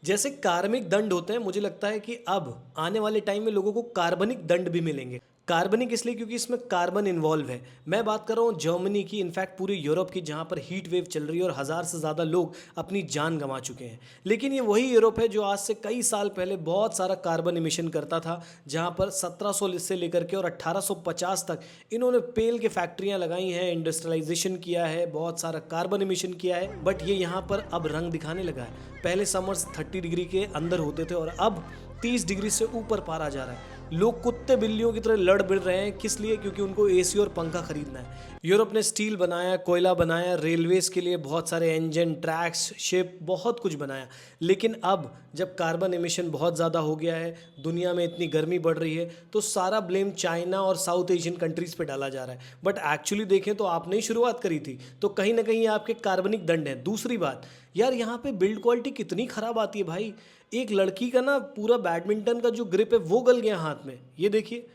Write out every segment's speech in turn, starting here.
जैसे कार्मिक दंड होते हैं, मुझे लगता है कि अब आने वाले टाइम में लोगों को कार्बनिक दंड भी मिलेंगे। कार्बनिक इसलिए क्योंकि इसमें कार्बन इन्वॉल्व है। मैं बात कर रहा हूँ जर्मनी की, इनफैक्ट पूरे यूरोप की, जहाँ पर हीट वेव चल रही है और हज़ार से ज़्यादा लोग अपनी जान गंवा चुके हैं। लेकिन ये वही यूरोप है जो आज से कई साल पहले बहुत सारा कार्बन इमिशन करता था, जहाँ पर 1700 से लेकर के और 1850 तक इन्होंने पेल के फैक्ट्रियाँ लगाई हैं, इंडस्ट्रियलाइजेशन किया है, बहुत सारा कार्बन इमिशन किया है। बट ये यहाँ पर अब रंग दिखाने लगा है। पहले समर्स 30 डिग्री के अंदर होते थे और अब 30 डिग्री से ऊपर पारा जा रहा है। लोग कुत्ते बिल्लियों की तरह लड़ भिड़ रहे हैं। किस लिए? क्योंकि उनको एसी और पंखा खरीदना है। यूरोप ने स्टील बनाया, कोयला बनाया, रेलवेज के लिए बहुत सारे इंजन, ट्रैक्स, शिप, बहुत कुछ बनाया। लेकिन अब जब कार्बन एमिशन बहुत ज़्यादा हो गया है, दुनिया में इतनी गर्मी बढ़ रही है, तो सारा ब्लेम चाइना और साउथ एशियन कंट्रीज़ पे डाला जा रहा है। बट एक्चुअली देखें तो आपने ही शुरुआत करी थी, तो कहीं ना कहीं आपके कार्बनिक दंड हैं। दूसरी बात यार, यहाँ पे बिल्ड क्वालिटी कितनी ख़राब आती है भाई। एक लड़की का ना पूरा बैडमिंटन का जो ग्रिप है वो गल गया हाथ में। ये देखिए,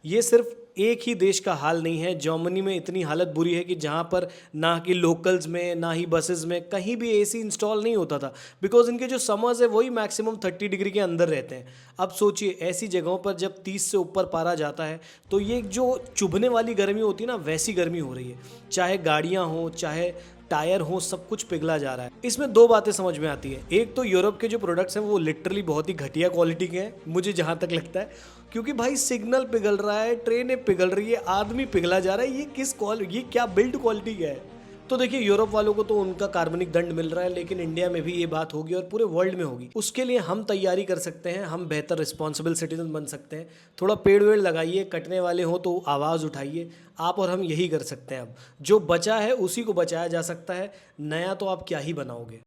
ये सिर्फ एक ही देश का हाल नहीं है। जर्मनी में इतनी हालत बुरी है कि जहाँ पर ना कि लोकल्स में ना ही बसेस में कहीं भी एसी इंस्टॉल नहीं होता था, बिकॉज इनके जो समर्स है वही मैक्सिमम 30 डिग्री के अंदर रहते हैं। अब सोचिए, ऐसी जगहों पर जब 30 से ऊपर पारा जाता है तो ये जो चुभने वाली गर्मी होती है ना, वैसी गर्मी हो रही है। चाहे गाड़ियाँ हों, चाहे टायर हो, सब कुछ पिघला जा रहा है। इसमें दो बातें समझ में आती है। एक तो यूरोप के जो प्रोडक्ट्स हैं वो लिटरली बहुत ही घटिया क्वालिटी के हैं, मुझे जहाँ तक लगता है। क्योंकि भाई सिग्नल पिघल रहा है, ट्रेनें पिघल रही है, आदमी पिघला जा रहा है। ये क्या बिल्ड क्वालिटी क्या है? तो देखिए, यूरोप वालों को तो उनका कार्बनिक दंड मिल रहा है, लेकिन इंडिया में भी ये बात होगी और पूरे वर्ल्ड में होगी। उसके लिए हम तैयारी कर सकते हैं, हम बेहतर रिस्पॉन्सिबल सिटीजन बन सकते हैं। थोड़ा पेड़ वेड़ लगाइए, कटने वाले हो तो आवाज़ उठाइए। आप और हम यही कर सकते हैं। अब जो बचा है उसी को बचाया जा सकता है, नया तो आप क्या ही बनाओगे।